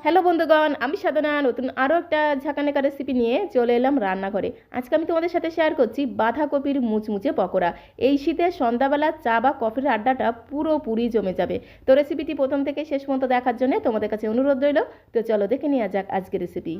Hello বন্ধুগণ, আমি সাধনা নতুন আরও একটা ঝাঁকানাকা রেসিপি নিয়ে চলে এলাম রান্নাঘরে। আজকে আমি তোমাদের সাথে শেয়ার করছি বাঁধাকপির মুচমুচে পকোড়া। এই শীতে সন্ধ্যাবেলা চা বা কফির আড্ডাটা পুরোপুরি জমে যাবে। তো রেসিপিটি প্রথম থেকে শেষ পর্যন্ত দেখার জন্য তোমাদের কাছে অনুরোধ রইল। তো চলো দেখে নেওয়া যাক আজকের রেসিপি।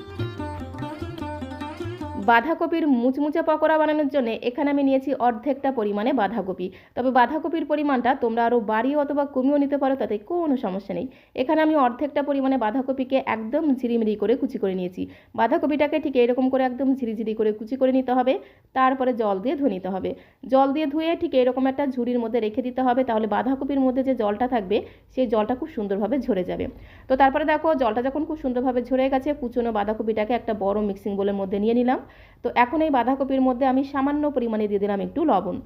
বাঁধাকপির মুচমুচে পকোড়া বানানোর জন্য এখানে আমি নিয়েছি অর্ধেকটা পরিমাণে বাঁধাকপি। তবে বাঁধাকপির পরিমাণটা তোমরা আরও বাড়িয়ে অথবা কমিয়েও নিতে পারো, তাতে কোনো সমস্যা নেই। এখানে আমি অর্ধেকটা পরিমাণে বাঁধাকপিকে একদম ঝিরিমিরি করে কুচি করে নিয়েছি। বাঁধাকপিটাকে ঠিক এরকম করে একদম ঝিরিঝিরি করে কুচি করে নিতে হবে। তারপরে জল দিয়ে ধুয়ে নিতে হবে। জল দিয়ে ধুয়ে ঠিক এরকম একটা ঝুড়ির মধ্যে রেখে দিতে হবে, তাহলে বাঁধাকপির মধ্যে যে জলটা থাকবে সেই জলটা খুব সুন্দরভাবে ঝরে যাবে। তো তারপরে দেখো, জলটা যখন খুব সুন্দরভাবে ঝরে গেছে, কুচনো বাঁধাকপিটাকে একটা বড় মিক্সিং বোলের মধ্যে নিয়ে নিলাম। তো এখন এই বাঁধাকপির মধ্যে আমি সামান্য পরিমাণে দিয়ে দিলাম একটু লবণ।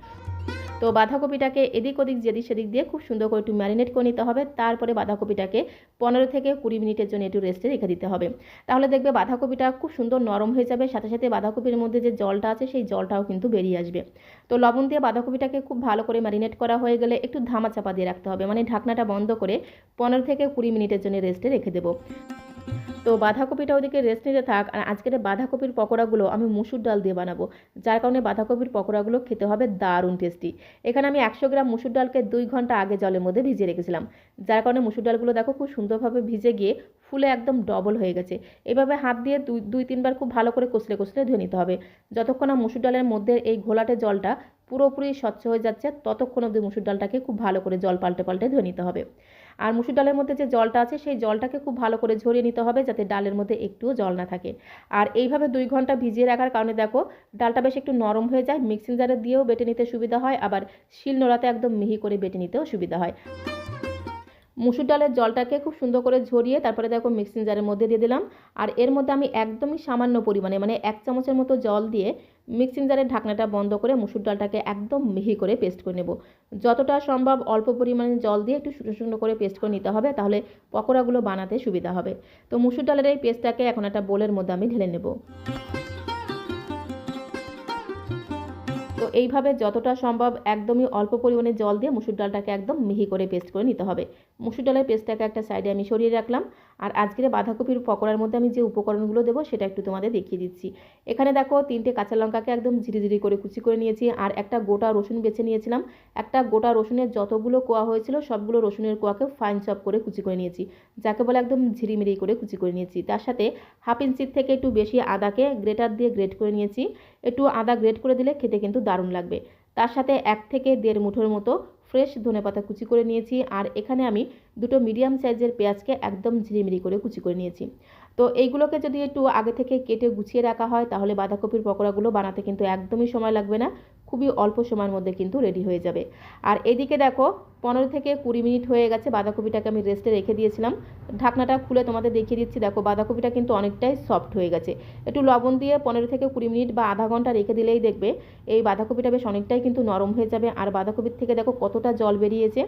তো বাঁধাকপিটাকে এদিক ওদিক যেদিক সেদিক দিয়ে খুব সুন্দর করে একটু ম্যারিনেট করে নিতে হবে। তারপরে বাঁধাকপিটাকে 15 থেকে 20 মিনিটের জন্য একটু রেস্টে রেখে দিতে হবে। তাহলে দেখবে বাঁধাকপিটা খুব সুন্দর নরম হয়ে যাবে, সাথে সাথে বাঁধাকপির মধ্যে যে জলটা আছে সেই জলটাও কিন্তু বেরিয়ে আসবে। তো লবণ দিয়ে বাঁধাকপিটাকে খুব ভালো করে ম্যারিনেট করা হয়ে গেলে একটু ধামা চাপা দিয়ে রাখতে হবে, মানে ঢাকনাটা বন্ধ করে 15 থেকে 20 মিনিটের জন্য রেস্টে রেখে দেবো। তো বাঁধাকপিটা ওদিকে রেস্ট নিতে থাক, আর আজকের বাঁধাকপির পকোড়াগুলো আমি মুসুর ডাল দিয়ে বানাবো, যার কারণে বাঁধাকপির পকোড়াগুলো খেতে হবে দারুণ টেস্টি। এখানে আমি 100 গ্রাম মুসুর ডালকে 2 ঘন্টা আগে জলের মধ্যে ভিজিয়ে রেখেছিলাম, যার কারণে মুসুর ডালগুলো দেখো খুব সুন্দরভাবে ভিজে গিয়ে ফুলে একদম ডবল হয়ে গেছে। এভাবে হাত দিয়ে দুই তিনবার খুব ভালো করে কষলে কষলে ধুয়ে নিতে হবে। যতক্ষণ না মুসুর ডালের মধ্যে এই ঘোলাটে জলটা পুরোপুরি স্বচ্ছ হয়ে যাচ্ছে, ততক্ষণ অবধি মুসুর ডালটাকে খুব ভালো করে জল পাল্টে পাল্টে ধুয়ে নিতে হবে। আর মুসুর ডালের মধ্যে যে জলটা আছে সেই জলটাকে খুব ভালো করে ঝরিয়ে নিতে হবে, যাতে ডালের মধ্যে একটুও জল না থাকে। আর এইভাবে 2 ঘন্টা ভিজিয়ে রাখার কারণে দেখো ডালটা বেশ একটু নরম হয়ে যায়, মিক্সিং জারে দিয়েও বেটে নিতে সুবিধা হয়, আবার শিলনোড়াতে একদম মিহি করে বেটে নিতেও সুবিধা হয়। মুসুর ডালের জলটাকে খুব সুন্দর করে ঝরিয়ে তারপরে দেখো মিক্সিং জারের মধ্যে দিয়ে দিলাম। আর এর মধ্যে আমি একদমই সামান্য পরিমাণে, মানে 1 চামচের মতো জল দিয়ে মিক্সিং জারের ঢাকনাটা বন্ধ করে মুসুর ডালটাকে একদম মিহি করে পেস্ট করে নেব। যতটা সম্ভব অল্প পরিমাণে জল দিয়ে একটু শুকনো শুকনো করে পেস্ট করে নিতে হবে, তাহলে পকোড়াগুলো বানাতে সুবিধা হবে। তো মুসুর ডালের এই পেস্টটাকে এখন একটা বোলের মধ্যে আমি ঢেলে নেব। তো এইভাবে যতটা সম্ভব একদমই অল্প পরিমাণে জল দিয়ে মুসুর ডালটাকে একদম মিহি করে পেস্ট করে নিতে হবে। মুসুর ডালের পেস্টটাকে একটা সাইডে আমি সরিয়ে রাখলাম। আর আজকের বাঁধাকপির পকোড়ার মধ্যে আমি যে উপকরণগুলো দেবো সেটা একটু তোমাদের দেখিয়ে দিচ্ছি। এখানে দেখো 3টে কাঁচা লঙ্কাকে একদম ঝিরিঝিরি করে কুচি করে নিয়েছি, আর একটা গোটা রসুন বেছে নিয়েছিলাম। একটা গোটা রসুনের যতগুলো কোয়া হয়েছিল সবগুলো রসুনের কোয়াকে ফাইন চপ করে কুচি করে নিয়েছি, যাকে বলে একদম ঝিরিমিরি করে কুচি করে নিয়েছি। তার সাথে 1/2 ইঞ্চির থেকে একটু বেশি আদাকে গ্রেটার দিয়ে গ্রেট করে নিয়েছি। একটু আদা গ্রেট করে দিলে খেতে কিন্তু দারুণ লাগবে। তার সাথে 1 থেকে 1.5 মুঠোর মতো ফ্রেশ ধনেপাতা কুচি করে নিয়েছি। আর এখানে আমি 2টো মিডিয়াম সাইজের পেঁয়াজকে একদম ঝিরিমিরি করে কুচি করে নিয়েছি। তো এইগুলোকে যদি একটু আগে থেকে কেটে গুছিয়ে রাখা হয়, তাহলে বাঁধাকপির পকোড়াগুলো বানাতে কিন্তু একদমই সময় লাগবে না, খুবই অল্প সময়ের মধ্যে কিন্তু রেডি হয়ে যাবে। আর এদিকে দেখো 15 থেকে 20 মিনিট হয়ে গেছে, বাঁধাকপিটাকে আমি রেস্টে রেখে দিয়েছিলাম। ঢাকনাটা খুলে তোমাদের দেখিয়ে দিচ্ছি, দেখো বাঁধাকপিটা কিন্তু অনেকটাই সফট হয়ে গেছে। একটু লবণ দিয়ে 15 থেকে 20 মিনিট বা আধা ঘন্টা রেখে দিলেই দেখবে এই বাঁধাকপিটা বেশ অনেকটাই কিন্তু নরম হয়ে যাবে। আর বাঁধাকপির থেকে দেখো কতটা জল বেরিয়েছে।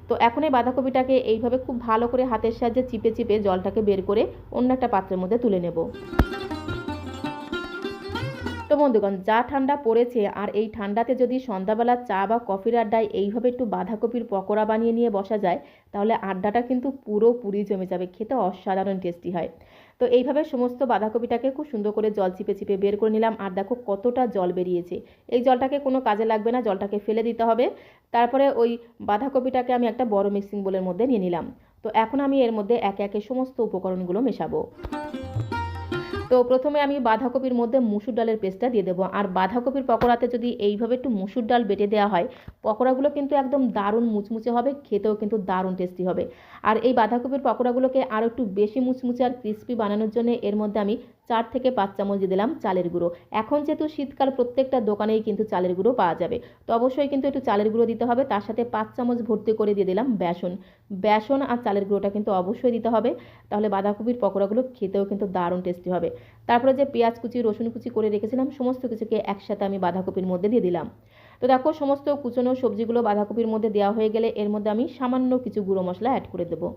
তো এখন এই বাঁধাকপিটাকে এইভাবে খুব ভালো করে হাতের সাহায্যে চিপে চিপে জলটাকে বের করে অন্য একটা পাত্রের মধ্যে তুলে নেব। তো বন্ধুগণ, যা ঠান্ডা পড়েছে, আর এই ঠান্ডাতে যদি সন্ধ্যাবেলা চা বা কফির আড্ডায় এইভাবে একটু বাঁধাকপির পকোড়া বানিয়ে নিয়ে বসা যায়, তাহলে আড্ডাটা কিন্তু পুরোপুরি জমে যাবে, খেতে অসাধারণ টেস্টি হয়। তো এইভাবে সমস্ত বাঁধাকপিটাকে খুব সুন্দর করে জল চিপে চিপে বের করে নিলাম। আর দেখো কতটা জল বেরিয়েছে। এই জলটাকে কোনো কাজে লাগবে না, জলটাকে ফেলে দিতে হবে। তারপরে ওই বাঁধাকপিটাকে আমি একটা বড় মিক্সিং বোলের মধ্যে নিয়ে নিলাম। তো এখন আমি এর মধ্যে একে একে সমস্ত উপকরণগুলো মেশাবো। তো প্রথমে আমি বাঁধাকপির মধ্যে মুসুর ডালের পেস্টটা দিয়ে দেবো। আর বাঁধাকপির পকোড়াতে যদি এইভাবে একটু মুসুর ডাল বেটে দেওয়া হয়, পকোড়াগুলো কিন্তু একদম দারুণ মুচমুচে হবে, খেতেও কিন্তু দারুণ টেস্টি হবে। আর এই বাঁধাকপির পকোড়াগুলোকে আরও একটু বেশি মুচমুচে আর ক্রিস্পি বানানোর জন্য এর মধ্যে আমি 4 থেকে 5 চামচ দিয়ে দিলাম চালের গুঁড়ো। এখন যেহেতু শীতকাল, প্রত্যেকটা দোকানেই কিন্তু চালের গুঁড়ো পাওয়া যাবে, তো অবশ্যই কিন্তু একটু চালের গুঁড়ো দিতে হবে। তার সাথে 5 চামচ ভর্তি করে দিয়ে দিলাম বেসন। বেসন আর চালের গুঁড়োটা কিন্তু অবশ্যই দিতে হবে, তাহলে বাঁধাকপির পকোড়াগুলো খেতেও কিন্তু দারুণ টেস্টি হবে। তারপরে যে পেঁয়াজ কুচি রসুন কুচি করে রেখেছিলাম সমস্ত কিছুকে একসাথে আমি বাঁধাকপির মধ্যে দিয়ে দিলাম। তো দেখো সমস্ত কুচনো সবজিগুলো বাঁধাকপির মধ্যে দেওয়া হয়ে গেলে এর মধ্যে আমি সামান্য কিছু গুঁড়ো মশলা অ্যাড করে দেবো।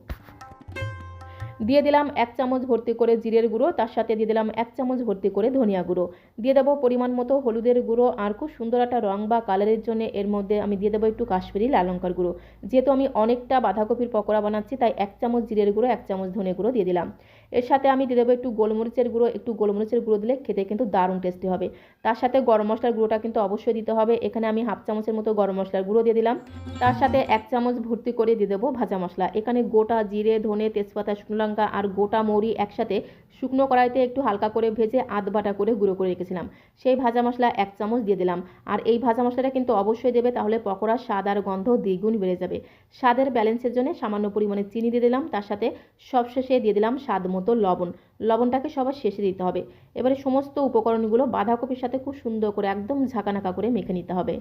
দিয়ে দিলাম 1 চামচ ভর্তি করে জিরের গুঁড়ো, তার সাথে দিয়ে দিলাম 1 চামচ ভর্তি করে ধনিয়া গুঁড়ো, দিয়ে দেবো পরিমাণ মতো হলুদের গুঁড়ো, আর খুব সুন্দর একটা রং বা কালারের জন্য এর মধ্যে আমি দিয়ে দেবো একটু কাশ্মীরি লাল লঙ্কার গুঁড়ো। যেহেতু আমি অনেকটা বাঁধাকপির পকোড়া বানাচ্ছি তাই 1 চামচ জিরের গুঁড়ো 1 চামচ ধনে গুঁড়ো দিয়ে দিলাম। এর সাথে আমি দিয়ে দেবো একটু গোলমরিচের গুঁড়ো, একটু গোলমরিচের গুঁড়ো দিলে খেতে কিন্তু দারুণ টেস্টি হবে। তার সাথে গরম মশলার গুঁড়োটা কিন্তু অবশ্যই দিতে হবে, এখানে আমি 1/2 চামচের মতো গরম মশলার গুঁড়ো দিয়ে দিলাম। তার সাথে 1 চামচ ভর্তি করে দিয়ে দেবো ভাজা মশলা, এখানে গোটা জিরে, ধনে, তেজপাতা, শুকনো লঙ্কা আর গোটা মৌরি একসাথে শুকনো কড়াইতে একটু হালকা করে ভেজে আধ বাটা করে গুঁড়ো করে রেখেছিলাম, সেই ভাজা মশলা 1 চামচ দিয়ে দিলাম। আর এই ভাজা মশলাটা কিন্তু অবশ্যই দেবে, তাহলে পকোড়ার স্বাদ আর গন্ধ দ্বিগুণ বেড়ে যাবে। স্বাদের ব্যালেন্সের জন্য সামান্য পরিমাণে চিনি দিয়ে দিলাম, তার সাথে সবশেষে দিয়ে দিলাম স্বাদ মতো লবণ। লবণটাকে সবার শেষে দিতে হবে। এবারে সমস্ত উপকরণগুলো বাঁধাকপির সাথে খুব সুন্দর করে একদম ঝাঁকানাকা করে মেখে নিতে হবে।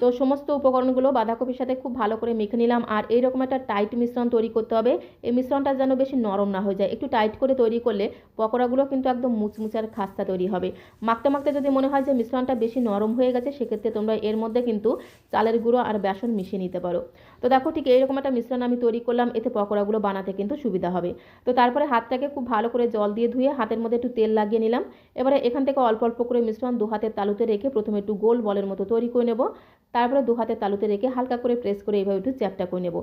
তো সমস্ত উপকরণগুলো বাঁধাকপির সাথে খুব ভালো করে মেখে নিলাম, আর এইরকম একটা টাইট মিশ্রণ তৈরি করতে হবে। এই মিশ্রণটা যেন বেশি নরম না হয়ে যায়, একটু টাইট করে তৈরি করলে পকোড়াগুলো কিন্তু একদম মুচমুচে আর খাস্তা তৈরি হবে। মাখতে মাখতে যদি মনে হয় যে মিশ্রণটা বেশি নরম হয়ে গেছে, সেক্ষেত্রে তোমরা এর মধ্যে কিন্তু চালের গুঁড়ো আর বেসন মিশিয়ে নিতে পারো। তো দেখো ঠিক এইরকম একটা মিশ্রণ আমি তৈরি করলাম, এতে পকোড়াগুলো বানাতে কিন্তু সুবিধা হবে। তো তারপরে হাতটাকে খুব ভালো করে জল দিয়ে ধুয়ে হাতের মধ্যে একটু তেল লাগিয়ে নিলাম। এবারে এখান থেকে অল্প অল্প করে মিশ্রণ দু হাতের তালুতে রেখে প্রথমে একটু গোল বলের মতো তৈরি করে নেব। তারপরে দু হাতের তালুতে রেখে হালকা করে প্রেস করে এইভাবে একটু চ্যাপটা করে নেব।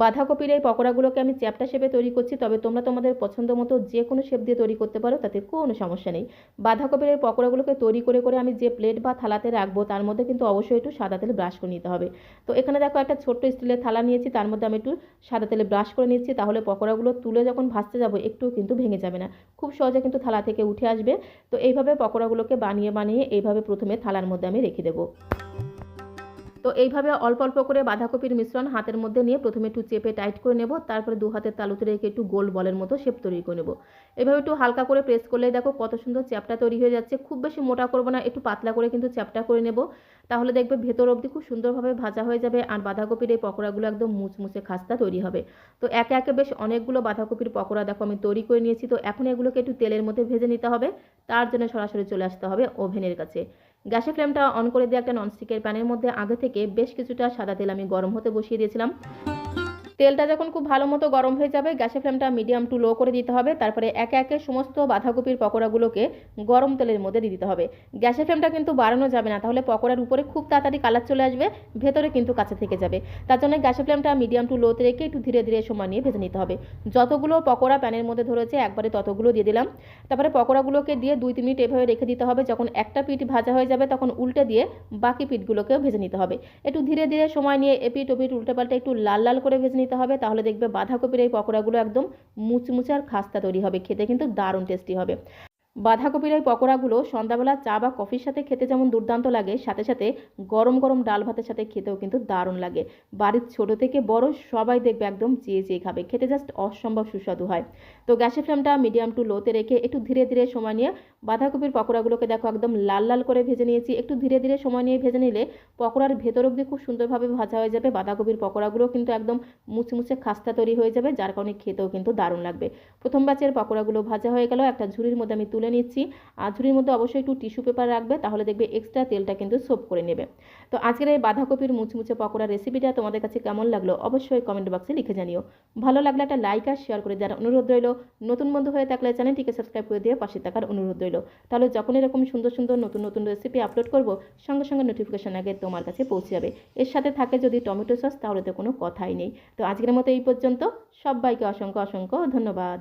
বাঁধাকপির এই পকোড়াগুলোকে আমি চ্যাপটা শেপে তৈরি করছি, তবে তোমরা তোমাদের পছন্দ মতো যে কোনো শেপ দিয়ে তৈরি করতে পারো, তাতে কোনো সমস্যা নেই। বাঁধাকপির এই পকোড়াগুলোকে তৈরি করে করে আমি যে প্লেট বা থালাতে রাখবো তার মধ্যে কিন্তু অবশ্যই একটু সাদা তেল ব্রাশ করে নিতে হবে। তো এখানে দেখো একটা ছোট্ট স্টিলের থালা নিয়েছি, তার মধ্যে আমি একটু সাদা তেলে ব্রাশ করে নিচ্ছি, তাহলে পকোড়াগুলো তুলে যখন ভাজতে যাবো একটু কিন্তু ভেঙে যাবে না, খুব সহজে কিন্তু থালা থেকে উঠে আসবে। তো এইভাবে পকোড়াগুলোকে বানিয়ে বানিয়ে এইভাবে প্রথমে থালার মধ্যে আমি রেখে দেবো। তো এইভাবে অল্প অল্প করে বাঁধাকপির মিশ্রণ হাতের মধ্যে নিয়ে প্রথমে একটু চেপে টাইট করে নেব, তারপরে দু হাতের তালুতে রেখে একটু গোল বলের মতো শেপ তৈরি করে নেব। এভাবে একটু হালকা করে প্রেস করলে দেখো কত সুন্দর চ্যাপটা তৈরি হয়ে যাচ্ছে। খুব বেশি মোটা করবো না, একটু পাতলা করে কিন্তু চ্যাপটা করে নেব, তাহলে দেখবে ভেতর অবধি খুব সুন্দরভাবে ভাজা হয়ে যাবে আর বাঁধাকপির এই পকোড়াগুলো একদম মুচমুচে খাস্তা তৈরি হবে। তো একে একে বেশ অনেকগুলো বাঁধাকপির পকোড়া দেখো আমি তৈরি করে নিয়েছি। তো এখন এগুলোকে একটু তেলের মধ্যে ভেজে নিতে হবে, তার জন্য সরাসরি চলে আসতে হবে ওভেনের কাছে। গ্যাসের ফ্লেমটা অন করে দিয়ে একটা ননস্টিকের প্যানের মধ্যে আগে থেকে বেশ কিছুটা সাদা তেল আমি গরম হতে বসিয়ে দিয়েছিলাম। তেলটা যখন খুব ভালো মতো গরম হয়ে যাবে, গ্যাসের ফ্লেমটা মিডিয়াম টু লো করে দিতে হবে। তারপরে একে একে সমস্ত বাঁধাকপির পকোড়াগুলোকে গরম তেলের মধ্যে দিয়ে দিতে হবে। গ্যাসের ফ্লেমটা কিন্তু বাড়ানো যাবে না, তাহলে পকোড়ার উপরে খুব তাড়াতাড়ি কালার চলে আসবে, ভেতরে কিন্তু কাঁচা থেকে যাবে। তার জন্য গ্যাসের ফ্লেমটা মিডিয়াম টু লোতে রেখে একটু ধীরে ধীরে সময় নিয়ে ভেজে নিতে হবে। যতগুলো পকোড়া প্যানের মধ্যে ধরেছে একবারে ততগুলো দিয়ে দিলাম। তারপরে পকোড়াগুলোকে দিয়ে 2-3 মিনিট এভাবে রেখে দিতে হবে। যখন একটা পিঠ ভাজা হয়ে যাবে তখন উল্টে দিয়ে বাকি পিঠগুলোকেও ভেজে নিতে হবে। একটু ধীরে ধীরে সময় নিয়ে এপিঠ ওপিঠ উল্টে পাল্টে একটু লাল লাল করে ভেজে নিতে হবে, তাহলে দেখবে বাঁধাকপির এই পকোড়াগুলো একদম মুচমুচে আর খাস্তা তৈরি হবে, খেতে কিন্তু দারুণ টেস্টি হবে। বাঁধাকপির এই পকোড়াগুলো সন্ধ্যাবেলা চা বা কফির সাথে খেতে যেমন দুর্দান্ত লাগে, সাথে সাথে গরম গরম ডাল ভাতের সাথে খেতেও কিন্তু দারুণ লাগে। বাড়ির ছোট থেকে বড় সবাই দেখবে একদম চেয়ে চেয়ে খাবে, খেতে জাস্ট অসম্ভব সুস্বাদু হয়। তো গ্যাসের ফ্লেমটা মিডিয়াম টু লোতে রেখে একটু ধীরে ধীরে সময় নিয়ে বাঁধাকপির পকোড়াগুলোকে দেখো একদম লাল লাল করে ভেজে নিয়েছি। একটু ধীরে ধীরে সময় নিয়ে ভেজে নিলে পকোড়ার ভেতর অবধি খুব সুন্দরভাবে ভাজা হয়ে যাবে, বাঁধাকপির পকোড়াগুলো কিন্তু একদম মুচমুচে খাস্তা তৈরি হয়ে যাবে, যার কারণে খেতেও কিন্তু দারুণ লাগবে। প্রথম ব্যাচের পকোড়াগুলো ভাজা হয়ে গেল, একটা ঝুড়ির মধ্যে আমি তুলে নিচ্ছি। আর ঝুড়ির মধ্যে অবশ্যই একটু টিস্যু পেপার রাখবে, তাহলে দেখবে এক্সট্রা তেলটা কিন্তু সোপ করে নেবে। তো আজকের এই বাঁধাকপির মুচমুচে পকোড়া রেসিপিটা তোমাদের কাছে কেমন লাগলো অবশ্যই কমেন্ট বক্সে লিখে জানিও। ভালো লাগলে একটা লাইক আর শেয়ার করে দেওয়ার অনুরোধ রইল। নতুন বন্ধু হয়ে থাকলে চ্যানেলটিকে সাবস্ক্রাইব করে দিয়ে পাশে থাকার অনুরোধ রইল, তাহলে যখন এরকম সুন্দর সুন্দর নতুন নতুন রেসিপি আপলোড করব সঙ্গে সঙ্গে নোটিফিকেশন আগে তোমার কাছে পৌঁছে যাবে। এর সাথে থাকে যদি টমেটো সস, তাহলে তো কোনো কথাই নেই। তো আজকের মতো এই পর্যন্ত, সবাইকে অসংখ্য অসংখ্য ধন্যবাদ।